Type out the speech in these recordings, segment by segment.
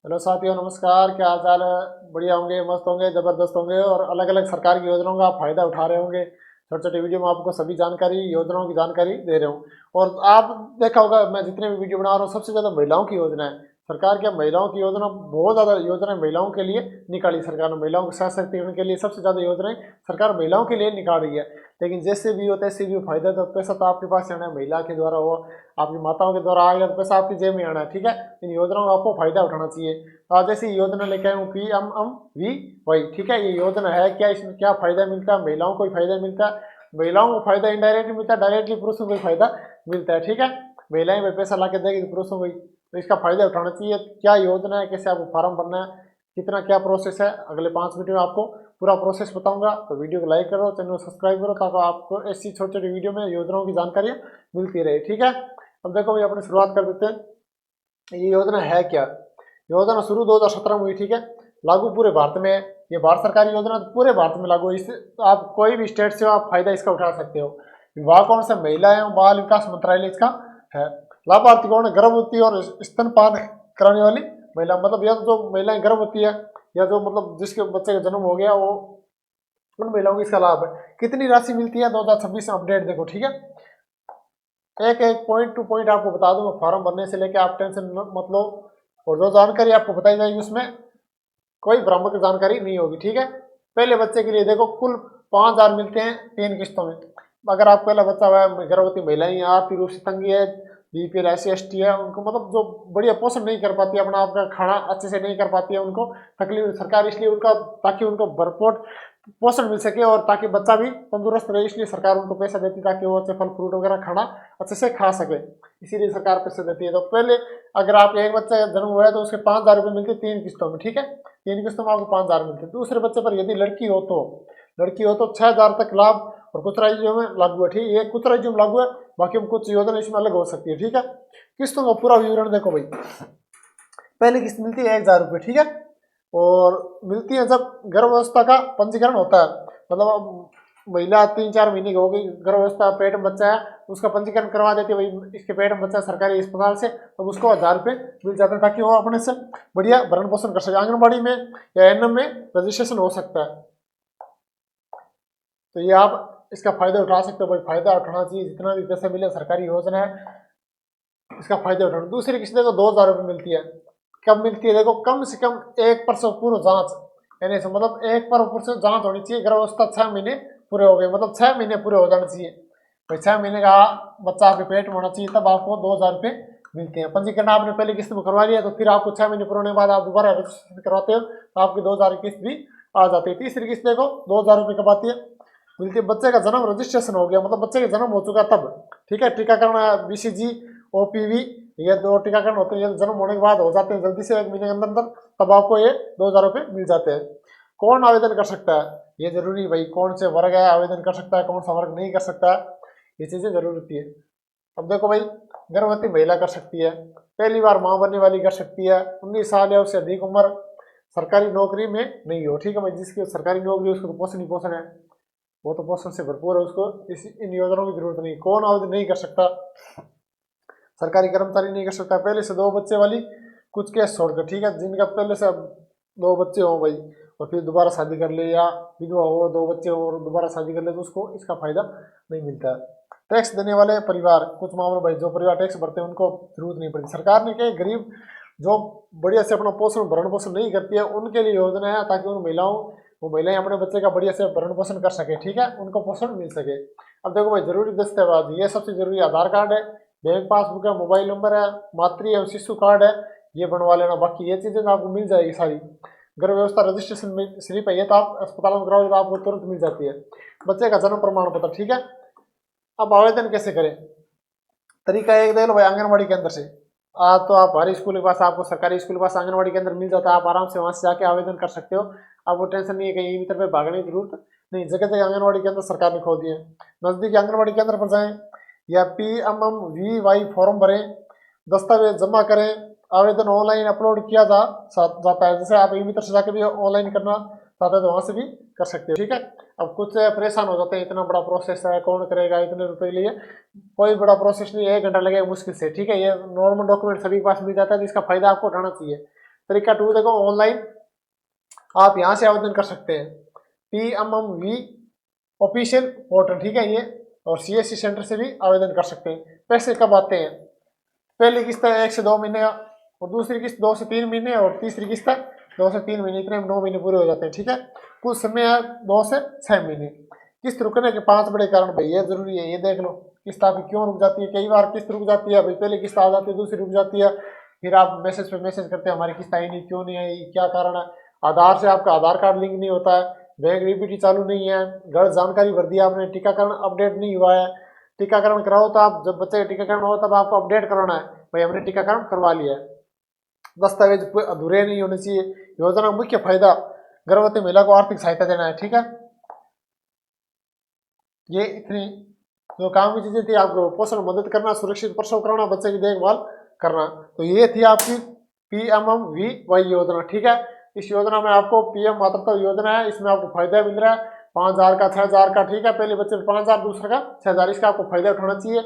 Hello साथियों, नमस्कार। क्या हाल चाल है? बढ़िया होंगे, मस्त होंगे, ज़बरदस्त होंगे और अलग अलग सरकार की योजनाओं का आप फायदा उठा रहे होंगे। छोटे छोटे वीडियो में आपको सभी जानकारी, योजनाओं की जानकारी दे रहे हूँ। और आप देखा होगा, मैं जितने भी वीडियो बना रहा हूँ सबसे ज़्यादा महिलाओं की योजना है। सरकार की महिलाओं की योजना, बहुत ज़्यादा योजनाएं महिलाओं के लिए निकाली सरकार ने। महिलाओं के सशक्तिकरण के लिए सबसे ज़्यादा योजनाएं सरकार महिलाओं के लिए निकाल रही है। लेकिन जैसे भी हो तैसे भी हो, फायदा तो पैसा तो आपके पास आना है, महिला के द्वारा हो, आपकी माताओं के द्वारा आएगा तो पैसा आपकी जेब में आना है। ठीक है, इन योजनाओं का आपको फायदा उठाना चाहिए। तो आज ऐसी योजना लेके आए हूँ PMMV वाई। ठीक है, ये योजना है क्या, इसमें क्या फायदा मिलता है? महिलाओं को फायदा मिलता है, महिलाओं को फायदा इनडायरेक्टली मिलता है, डायरेक्टली पुरुषों को फायदा मिलता है। ठीक है, महिलाएं भाई पैसा ला के देगी पुरुषों को, तो इसका फायदा उठाना चाहिए। क्या योजना है, कैसे आपको फॉर्म भरना है, कितना क्या प्रोसेस है, अगले 5 मिनट में आपको पूरा प्रोसेस बताऊंगा। तो वीडियो को लाइक करो, चैनल को सब्सक्राइब करो, ताकि आपको ऐसी छोटी छोटी वीडियो में योजनाओं की जानकारी मिलती रहे। ठीक है, अब देखो भाई, अपनी शुरुआत कर देते हैं। ये योजना है क्या? योजना शुरू 2017 में हुई। ठीक है, लागू पूरे भारत में है। ये भारत सरकार की योजना तो पूरे भारत में लागू है। इससे तो आप कोई भी स्टेट से हो, आप फायदा इसका उठा सकते हो। विभाग कौन सा? महिला एवं बाल विकास मंत्रालय इसका है। लाभार्थी कौन है? गर्भवती और स्तनपान कराने वाली महिला, मतलब या तो जो महिलाएं गर्भवती है या जो मतलब जिसके बच्चे का जन्म हो गया, वो उन महिलाओं को इसका लाभ है। कितनी राशि मिलती है 2026 में अपडेट देखो। ठीक है, एक एक पॉइंट टू पॉइंट आपको बता दूं। फॉर्म भरने से लेके आप टेंशन मत लो, और जो जानकारी आपको बताई जाएगी उसमें कोई भ्रामक जानकारी नहीं होगी। ठीक है, पहले बच्चे के लिए देखो कुल 5,000 मिलते हैं 3 किस्तों में। अगर आप पहला बच्चा हुआ है, गर्भवती महिलाएं हैं, आर्थिक रूप से तंगी है, BPL SC ST है, उनको मतलब जो बढ़िया पोषण नहीं कर पाती है, अपना आपका खाना अच्छे से नहीं कर पाती है, उनको तकलीफ सरकार इसलिए उनका, ताकि उनको भरपूर पोषण मिल सके और ताकि बच्चा भी तंदुरुस्त रहे, इसलिए सरकार उनको पैसा देती है, ताकि वो अच्छे फल फ्रूट वगैरह खाना अच्छे से खा सके, इसीलिए सरकार पैसे देती है। तो पहले अगर आप एक बच्चा जन्म हुआ है तो उसके 5,000 रुपये मिलते हैं 3 किस्तों में। ठीक है, 3 किस्तों में आपको 5,000 मिलते हैं। दूसरे बच्चे पर यदि लड़की हो तो 6,000 तक लाभ, और कुछ राज्यों में लागू है। ठीक है, ये कुछ राज्यों में लागू है, बाकी कुछ योजना इसमें अलग हो सकती है। ठीक है, किस्तों का पूरा विवरण देखो भाई। पहली किस्त मिलती है 1,000 रुपये। ठीक है, और मिलती है जब गर्भावस्था का पंजीकरण होता है, मतलब महिला 3-4 महीने की हो गई, गर्भावस्था, पेट में बच्चा है, उसका पंजीकरण करवा देती है भाई, इसके पेट में बच्चा सरकारी अस्पताल से, तो उसको 1,000 रुपये मिल जाते हैं, ताकि वो अपने से बढ़िया भरण पोषण कर सके। आंगनबाड़ी में या NM में रजिस्ट्रेशन हो सकता है। तो ये आप इसका फायदा उठा सकते हो भाई, फायदा उठाना चाहिए। जितना भी पैसा मिले, सरकारी योजना है, इसका फायदा उठाना। दूसरी किस्त देखो 2,000 रुपये मिलती है। कब मिलती है देखो, कम से कम 1 प्रसव पूर्व जांच, यानी से मतलब 1 प्रसव जांच होनी चाहिए। गर्भावस्था 6 महीने पूरे हो गए, मतलब 6 महीने पूरे हो जाने चाहिए भाई। 6 महीने का बच्चा आपके पेट में होना चाहिए, तब आपको 2,000 रुपये मिलते हैं। पंजीकरण आपने पहले किस्त में करवा लिया, तो फिर आपको 6 महीने पूरे होने के बाद आप दोबारा रजिस्ट्रेशन करवाते हो, तो आपकी 2,000 की किस्त भी आ जाती है। तीसरी किस्त देखो 2,000 रुपये कब आती है? मिलती है बच्चे का जन्म रजिस्ट्रेशन हो गया, मतलब बच्चे का जन्म हो चुका तब। ठीक है, टीकाकरण BCG OPV, ये 2 टीकाकरण होते हैं, ये जन्म होने के बाद हो जाते हैं जल्दी से, 1 महीने के अंदर अंदर, तब आपको ये 2,000 रुपये मिल जाते हैं। कौन आवेदन कर सकता है? ये जरूरी भाई, कौन से वर्ग है आवेदन कर सकता है, कौन सा वर्ग नहीं कर सकता है, ये चीजें जरूर होती है। अब देखो भाई, गर्भवती महिला कर सकती है, पहली बार मां बनने वाली कर सकती है, 19 साल या उससे अधिक उम्र, सरकारी नौकरी में नहीं हो। ठीक है भाई, जिसकी सरकारी नौकरी है उसको तो पोषण ही पोषण है, वो तो पोषण से भरपूर है, उसको इन योजनाओं की जरूरत नहीं। कौन आवेदन नहीं कर सकता? सरकारी कर्मचारी नहीं कर सकता, पहले से 2 बच्चे वाली कुछ केस छोड़कर। ठीक है, जिनका पहले से 2 बच्चे हो भाई, और फिर दोबारा शादी कर ले, या विधवा हो, 2 बच्चे हो और दोबारा शादी कर ले, तो उसको इसका फायदा नहीं मिलता है। टैक्स देने वाले परिवार, कुछ मामलों भाई, जो परिवार टैक्स भरते हैं उनको जरूरत नहीं पड़ती। सरकार ने क्या, गरीब जो बढ़िया से अपना भरण पोषण नहीं करती है, उनके लिए योजना है, ताकि वो महिलाएं अपने बच्चे का बढ़िया से भरण पोषण कर सके। ठीक है, उनको पोषण मिल सके। अब देखो भाई, जरूरी दस्तावेज, ये सबसे जरूरी आधार कार्ड है, बैंक पासबुक है, मोबाइल नंबर है, मातृ एवं शिशु कार्ड है, ये बनवा लेना। बाकी ये चीजें आपको मिल जाएगी सारी। गर्भ व्यवस्था रजिस्ट्रेशन में स्लिप है, ये तो आप अस्पताल में कराओगे तो आपको तुरंत मिल जाती है। बच्चे का जन्म प्रमाण पत्र। ठीक है, अब आवेदन कैसे करें? तरीका एक देख लो भाई, आंगनबाड़ी केंद्र से। तो आप हर स्कूल के पास, आपको सरकारी स्कूल के पास आंगनबाड़ी केंद्र मिल जाता है, आप आराम से वहां से जाके आवेदन कर सकते हो। आपको टेंशन नहीं है कहीं इधर पे भागने की जरूरत नहीं, जगह जगह आंगनबाड़ी केंद्र सरकार ने खोल दिए। नजदीकी आंगनबाड़ी केंद्र पर जाएं, या PMMVY फॉर्म भरें, दस्तावेज जमा करें। आवेदन ऑनलाइन अपलोड किया जाता है, जैसे आप ई-मित्र से जाकर भी ऑनलाइन करना चाहते हैं तो वहां से भी कर सकते हो। ठीक है, अब कुछ परेशान हो जाते हैं, इतना बड़ा प्रोसेस है, कौन करेगा इतने रुपए के लिए? कोई बड़ा प्रोसेस नहीं है, 1 घंटा लगेगा मुश्किल से। ठीक है, ये नॉर्मल डॉक्यूमेंट सभी के पास मिल जाता है, तो इसका फायदा आपको उठाना चाहिए। तरीका 2 देखो, ऑनलाइन आप यहाँ से आवेदन कर सकते हैं, PMMV ऑफिशियल पोर्टल, ठीक है ये, और CSC सेंटर से भी आवेदन कर सकते हैं। पैसे कब आते हैं? पहली किस्त 1 से 2 महीने, और दूसरी किस्त 2 से 3 महीने, और तीसरी किस्त 2 से 3 महीने, इतने में 9 महीने पूरे हो जाते हैं, ठीक है। कुछ समय है 2 से 6 महीने। किस्त रुकने के 5 बड़े कारण भाई, ये जरूरी है, ये देख लो किस्त आपकी क्यों रुक जाती है। कई बार किस्त रुक जाती है भाई, पहले किस्त आ जाती है, दूसरी रुक जाती है, फिर आप मैसेज पे मैसेज करते हैं हमारी किस्त आई नहीं, क्यों नहीं आई, क्या कारण है। आधार से आपका आधार कार्ड लिंक नहीं होता है, बैंक डीबीटी चालू नहीं है, गलत जानकारी भर दी आपने, टीकाकरण अपडेट नहीं हुआ है। टीकाकरण कराओ तो आप, जब बच्चे का टीकाकरण हो तब आपको अपडेट करवाना है, भाई हमने टीकाकरण करवा लिया है। दस्तावेज अधूरे नहीं होने चाहिए। योजना का मुख्य फायदा गर्भवती महिला को आर्थिक सहायता देना है, ठीक है। ये इतनी जो काम की चीजें थी, आपको पोषण मदद करना, सुरक्षित प्रसव कराना, बच्चे की देखभाल करना, तो ये थी आपकी PMMVY योजना, ठीक है। इस योजना में आपको PM मातृत्व योजना है, इसमें आपको फायदा मिल रहा है 5,000 का, 6,000 का, ठीक है। पहले बच्चे में 5,000, दूसरे का 6,000, इसका आपको फायदा उठाना चाहिए।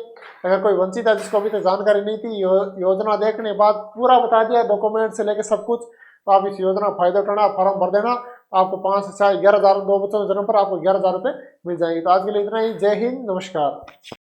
अगर कोई वंचित है जिसको अभी तक जानकारी नहीं थी, योजना देखने के बाद पूरा बता दिया, डॉक्यूमेंट से लेकर सब कुछ, तो आप इस योजना का फायदा उठाना, फॉर्म भर देना, आपको 5 से 11,000, 2 बच्चों के जन्म पर आपको 11,000 रुपये मिल जाएंगे। तो आज के लिए इतना ही। जय हिंद, नमस्कार।